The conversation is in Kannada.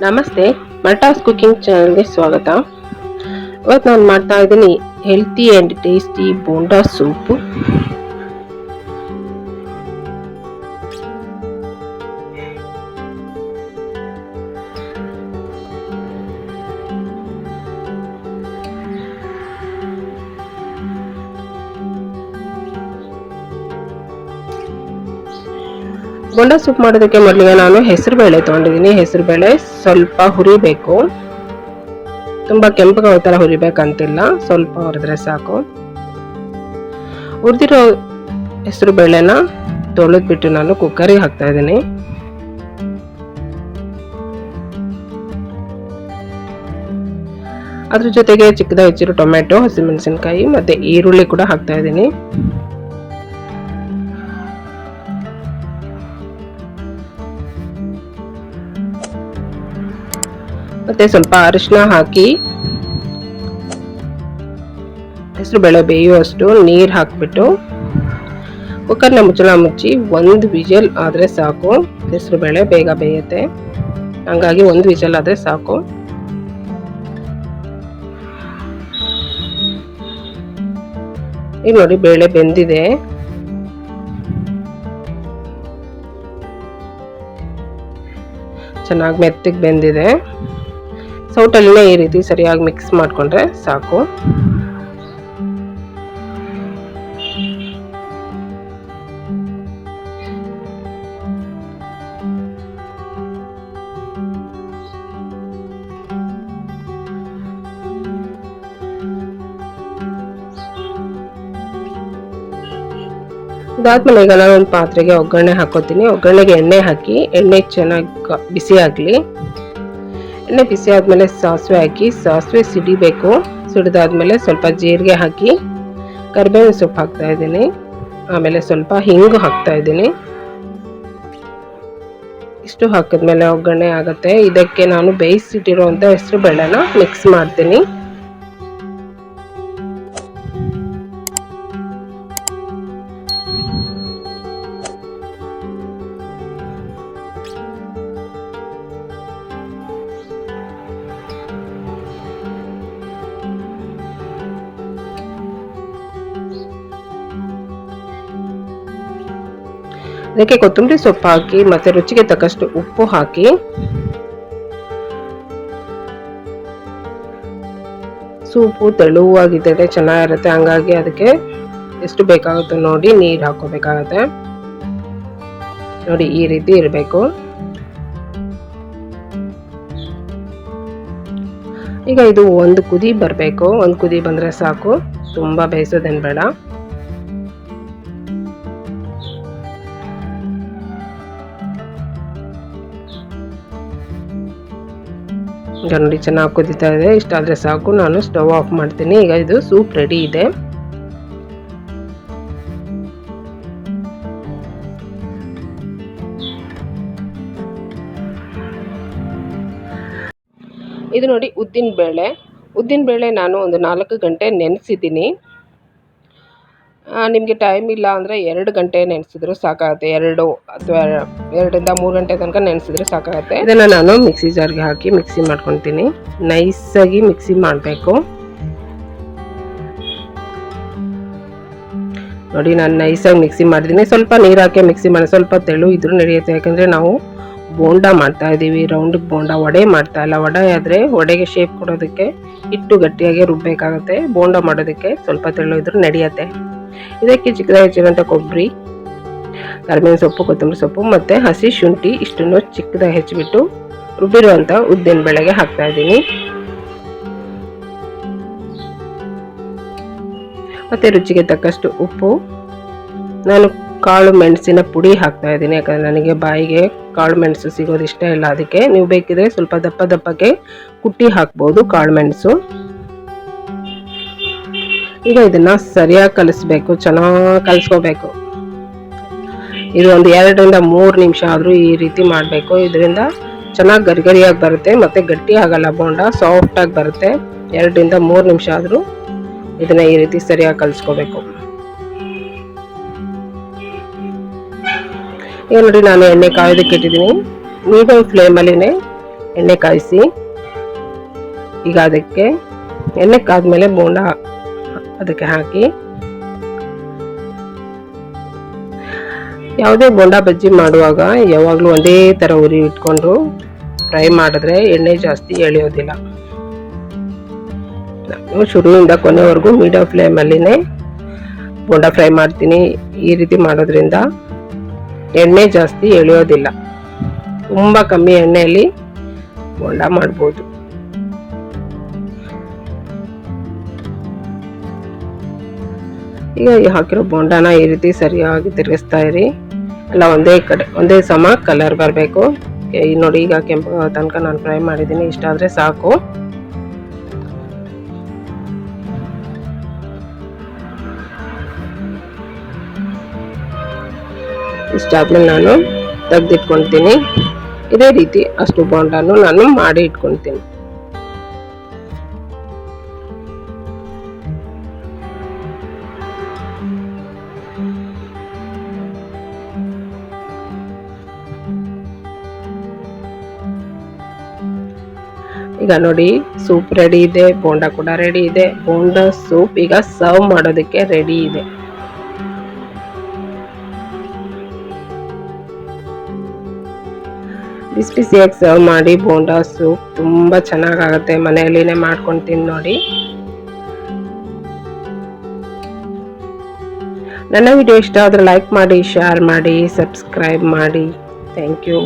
ನಮಸ್ತೆ, ಮಲ್ಟಾಸ್ ಕುಕಿಂಗ್ ಚಾನಲ್ಗೆ ಸ್ವಾಗತ. ಇವತ್ತು ನಾನು ಮಾಡ್ತಾ ಇದ್ದೀನಿ healthy and tasty bonda soup. Bonda soup ಮಾಡೋದಕ್ಕೆ ಮೊದಲಿಗೆ ನಾನು ಹೆಸರುಬೇಳೆ ತೊಗೊಂಡಿದ್ದೀನಿ. ಹೆಸರುಬೇಳೆ ಸ್ವಲ್ಪ ಹುರಿಬೇಕು, ತುಂಬ ಕೆಂಪಗೆ ಥರ ಹುರಿಬೇಕಂತಿಲ್ಲ, ಸ್ವಲ್ಪ ಹುರಿದ್ರೆ ಸಾಕು. ಹುರಿದಿರೋ ಹೆಸರುಬೇಳೆನ ತೊಳೆದ್ಬಿಟ್ಟು ನಾನು ಕುಕ್ಕರಿಗೆ ಹಾಕ್ತಾ ಇದ್ದೀನಿ. ಅದ್ರ ಜೊತೆಗೆ ಚಿಕ್ಕದಾಗಿ ಹೆಚ್ಚಿರೋ ಟೊಮೆಟೊ, ಹಸಿಮೆಣಸಿನ್ಕಾಯಿ ಮತ್ತು ಈರುಳ್ಳಿ ಕೂಡ ಹಾಕ್ತಾ ಇದ್ದೀನಿ. ಮತ್ತೆ ಸ್ವಲ್ಪ ಅರಿಶಿನ ಹಾಕಿ ಹೆಸರುಬೇಳೆ ಬೇಯುವಷ್ಟು ನೀರು ಹಾಕಿಬಿಟ್ಟು ಕುಕ್ಕರ್ನ ಮುಚ್ಚಳ ಮುಚ್ಚಿ 1 ವಿಜಲ್ ಆದರೆ ಸಾಕು. ಹೆಸರುಬೇಳೆ ಬೇಗ ಬೇಯುತ್ತೆ, ಹಂಗಾಗಿ 1 ವಿಜಲ್ ಆದರೆ ಸಾಕು. ಈಗ ನೋಡಿ ಬೇಳೆ ಬೆಂದಿದೆ. ಚೆನ್ನಾಗಿ ಮೆತ್ತಗೆ ಬೆಂದಿದೆ. ಸೌಟಲ್ಲಿನೇ ಈ ರೀತಿ ಸರಿಯಾಗಿ ಮಿಕ್ಸ್ ಮಾಡಿಕೊಂಡ್ರೆ ಸಾಕು. ಇದಾದ್ಮೇಲೆ ಈಗ ನಾನು ಒಂದು ಪಾತ್ರೆಗೆ ಒಗ್ಗರಣೆ ಹಾಕೋತೀನಿ. ಒಗ್ಗರಣೆಗೆ ಎಣ್ಣೆ ಹಾಕಿ ಎಣ್ಣೆ ಚೆನ್ನಾಗಿ ಬಿಸಿ ಆಗಲಿ. ಎಣ್ಣೆ ಬಿಸಿ ಆದಮೇಲೆ ಸಾಸಿವೆ ಹಾಕಿ, ಸಾಸಿವೆ ಸಿಡಿಬೇಕು. ಸಿಡಿದಾದ್ಮೇಲೆ ಸ್ವಲ್ಪ ಜೀರಿಗೆ ಹಾಕಿ ಕರಿಬೇವಿನ ಸೊಪ್ಪು ಹಾಕ್ತಾ ಇದ್ದೀನಿ. ಆಮೇಲೆ ಸ್ವಲ್ಪ ಹಿಂಗು ಹಾಕ್ತಾ ಇದ್ದೀನಿ. ಇಷ್ಟು ಹಾಕಿದ್ಮೇಲೆ ಒಗ್ಗರಣೆ ಆಗುತ್ತೆ. ಇದಕ್ಕೆ ನಾನು ಬೇಯಿಸಿಟ್ಟಿರುವಂಥ ಹೆಸರುಬೇಳೆನ ಮಿಕ್ಸ್ ಮಾಡ್ತೀನಿ. ಅದಕ್ಕೆ ಕೊತ್ತಂಬರಿ ಸೊಪ್ಪು ಹಾಕಿ ಮತ್ತೆ ರುಚಿಗೆ ತಕ್ಕಷ್ಟು ಉಪ್ಪು ಹಾಕಿ ಸೂಪು ತೆಳುವಾಗಿದ್ದರೆ ಚೆನ್ನಾಗಿರುತ್ತೆ. ಹಂಗಾಗಿ ಅದಕ್ಕೆ ಎಷ್ಟು ಬೇಕಾಗುತ್ತೋ ನೋಡಿ ನೀರು ಹಾಕೋಬೇಕಾಗತ್ತೆ. ನೋಡಿ ಈ ರೀತಿ ಇರಬೇಕು. ಈಗ ಇದು ಒಂದು ಕುದಿ ಬರಬೇಕು. ಒಂದು ಕುದಿ ಬಂದರೆ ಸಾಕು, ತುಂಬ ಬೇಯಿಸೋದೇನು ಬೇಡ. ಈಗ ನೋಡಿ ಚೆನ್ನಾಗಿ ಕುದೀತಾ ಇದೆ. ಇಷ್ಟಾದರೆ ಸಾಕು, ನಾನು ಸ್ಟವ್ ಆಫ್ ಮಾಡ್ತೀನಿ. ಈಗ ಇದು ಸೂಪ್ ರೆಡಿ ಇದೆ. ಇದು ನೋಡಿ ಉದ್ದಿನ ಬೇಳೆ ನಾನು ಒಂದು 4 ಗಂಟೆ ನೆನೆಸಿದ್ದೀನಿ. ನಿಮಗೆ ಟೈಮ್ ಇಲ್ಲ ಅಂದರೆ 2 ಗಂಟೆ ನೆನೆಸಿದ್ರು ಸಾಕಾಗುತ್ತೆ. 2 ಅಥವಾ 2ರಿಂದ 3 ಗಂಟೆ ತನಕ ನೆನೆಸಿದ್ರೆ ಸಾಕಾಗುತ್ತೆ. ಇದನ್ನು ನಾನು ಮಿಕ್ಸಿ ಜಾರ್ಗೆ ಹಾಕಿ ಮಿಕ್ಸಿ ಮಾಡ್ಕೊತೀನಿ. ನೈಸಾಗಿ ಮಿಕ್ಸಿ ಮಾಡಬೇಕು. ನೋಡಿ ನಾನು ನೈಸಾಗಿ ಮಿಕ್ಸಿ ಮಾಡಿದ್ದೀನಿ. ಸ್ವಲ್ಪ ನೀರು ಹಾಕಿ ಮಿಕ್ಸಿ ಮಾಡಿ, ಸ್ವಲ್ಪ ತೆಳು ಇದ್ರೂ ನಡೆಯುತ್ತೆ. ಯಾಕಂದರೆ ನಾವು ಬೋಂಡಾ ಮಾಡ್ತಾ ಇದ್ದೀವಿ, ರೌಂಡಿಗೆ ಬೋಂಡಾ, ವಡೆ ಮಾಡ್ತಾ ಇಲ್ಲ. ವಡೆ ಆದರೆ ವಡೆಗೆ ಶೇಪ್ ಕೊಡೋದಕ್ಕೆ ಹಿಟ್ಟು ಗಟ್ಟಿಯಾಗಿ ರುಬ್ಬಬೇಕಾಗುತ್ತೆ. ಬೋಂಡಾ ಮಾಡೋದಕ್ಕೆ ಸ್ವಲ್ಪ ತೆಳು ಇದ್ರೂ ನಡೆಯುತ್ತೆ. ಇದಕ್ಕೆ ಚಿಕ್ಕದಾಗಿ ಹೆಚ್ಚಿರುವಂಥ ಕೊಬ್ಬರಿ, ಕರಿಬೇವಿನ ಸೊಪ್ಪು, ಕೊತ್ತಂಬರಿ ಸೊಪ್ಪು ಮತ್ತು ಹಸಿ ಶುಂಠಿ ಇಷ್ಟನ್ನು ಚಿಕ್ಕದಾಗಿ ಹೆಚ್ಚಿಬಿಟ್ಟು ರುಬ್ಬಿರುವಂಥ ಉದ್ದಿನ ಬೇಳೆಗೆ ಹಾಕ್ತಾ ಇದ್ದೀನಿ. ಮತ್ತು ರುಚಿಗೆ ತಕ್ಕಷ್ಟು ಉಪ್ಪು. ನಾನು ಕಾಳು ಮೆಣಸಿನ ಪುಡಿ ಹಾಕ್ತಾ ಇದ್ದೀನಿ. ಯಾಕಂದರೆ ನನಗೆ ಬಾಯಿಗೆ ಕಾಳು ಮೆಣಸು ಸಿಗೋದು ಇಷ್ಟ ಇಲ್ಲ. ಅದಕ್ಕೆ ನೀವು ಬೇಕಿದ್ರೆ ಸ್ವಲ್ಪ ದಪ್ಪಕ್ಕೆ ಕುಟ್ಟಿ ಹಾಕ್ಬೋದು ಕಾಳು ಮೆಣಸು. ಈಗ ಇದನ್ನ ಸರಿಯಾಗಿ ಕಲಿಸ್ಬೇಕು, ಚೆನ್ನಾಗಿ ಕಲಿಸ್ಕೋಬೇಕು. ಇದು ಒಂದು 2ರಿಂದ 3 ನಿಮಿಷ ಆದರೂ ಈ ರೀತಿ ಮಾಡಬೇಕು. ಇದರಿಂದ ಚೆನ್ನಾಗಿ ಗರಿಗರಿಯಾಗಿ ಬರುತ್ತೆ ಮತ್ತು ಗಟ್ಟಿ ಆಗಲ್ಲ. ಬೋಂಡ ಸಾಫ್ಟಾಗಿ ಬರುತ್ತೆ. 2ರಿಂದ 3 ನಿಮಿಷ ಆದರೂ ಇದನ್ನ ಈ ರೀತಿ ಸರಿಯಾಗಿ ಕಲಿಸ್ಕೋಬೇಕು. ಈಗ ನೋಡಿ ನಾನು ಎಣ್ಣೆ ಕಾಯೋದಕ್ಕೆ ಇಟ್ಟಿದ್ದೀನಿ. ಮೀಡಿಯಂ ಫ್ಲೇಮಲ್ಲಿನೇ ಎಣ್ಣೆ ಕಾಯಿಸಿ ಈಗ ಅದಕ್ಕೆ ಎಣ್ಣೆ ಕಾದ್ಮೇಲೆ ಬೋಂಡ ಅದಕ್ಕೆ ಹಾಕಿ, ಯಾವುದೇ ಬೋಂಡ ಬಜ್ಜಿ ಮಾಡುವಾಗ ಯಾವಾಗಲೂ ಒಂದೇ ಥರ ಉರಿ ಇಟ್ಕೊಂಡು ಫ್ರೈ ಮಾಡಿದ್ರೆ ಎಣ್ಣೆ ಜಾಸ್ತಿ ಎಳೆಯೋದಿಲ್ಲ. ನಾನು ಶುರುವಿಂದ ಕೊನೆವರೆಗೂ ಮೀಡಿಯಂ ಫ್ಲೇಮಲ್ಲಿನೇ ಬೋಂಡ ಫ್ರೈ ಮಾಡ್ತೀನಿ. ಈ ರೀತಿ ಮಾಡೋದ್ರಿಂದ ಎಣ್ಣೆ ಜಾಸ್ತಿ ಎಳೆಯೋದಿಲ್ಲ. ತುಂಬ ಕಮ್ಮಿ ಎಣ್ಣೆಯಲ್ಲಿ ಬೋಂಡ ಮಾಡ್ಬೋದು. ಈಗ ಹಾಕಿರೋ ಬೋಂಡನ ಈ ರೀತಿ ಸರಿಯಾಗಿ ತಿರುಗಿಸ್ತಾ ಇರಿ. ಎಲ್ಲ ಒಂದೇ ಸಮ ಕಲರ್ ಬರಬೇಕು. ನೋಡಿ, ಈಗ ಕೆಂಪು ತನಕ ನಾನು ಫ್ರೈ ಮಾಡಿದ್ದೀನಿ. ಇಷ್ಟಾದರೆ ಸಾಕು. ಇಷ್ಟಾದ್ಮೇಲೆ ನಾನು ತೆಗೆದಿಟ್ಕೊಳ್ತೀನಿ. ಇದೇ ರೀತಿ ಅಷ್ಟು ಬೋಂಡನು ನಾನು ಮಾಡಿ ಇಟ್ಕೊಳ್ತೀನಿ. ಈಗ ನೋಡಿ, ಸೂಪ್ ರೆಡಿ ಇದೆ, ಬೋಂಡ ಕೂಡ ರೆಡಿ ಇದೆ. ಬೋಂಡ ಸೂಪ್ ಈಗ ಸರ್ವ್ ಮಾಡೋದಕ್ಕೆ ರೆಡಿ ಇದೆ. ಬಿಸಿ ಬಿಸಿಯಾಗಿ ಸರ್ವ್ ಮಾಡಿ ಬೋಂಡ ಸೂಪ್ ತುಂಬ ಚೆನ್ನಾಗಾಗುತ್ತೆ. ಮನೆಯಲ್ಲಿನೇ ಮಾಡ್ಕೊಂಡು ತಿಂದು ನೋಡಿ. ನನ್ನ ವಿಡಿಯೋ ಇಷ್ಟ ಆದರೆ ಲೈಕ್ ಮಾಡಿ, ಶೇರ್ ಮಾಡಿ, ಸಬ್ಸ್ಕ್ರೈಬ್ ಮಾಡಿ. Thank you.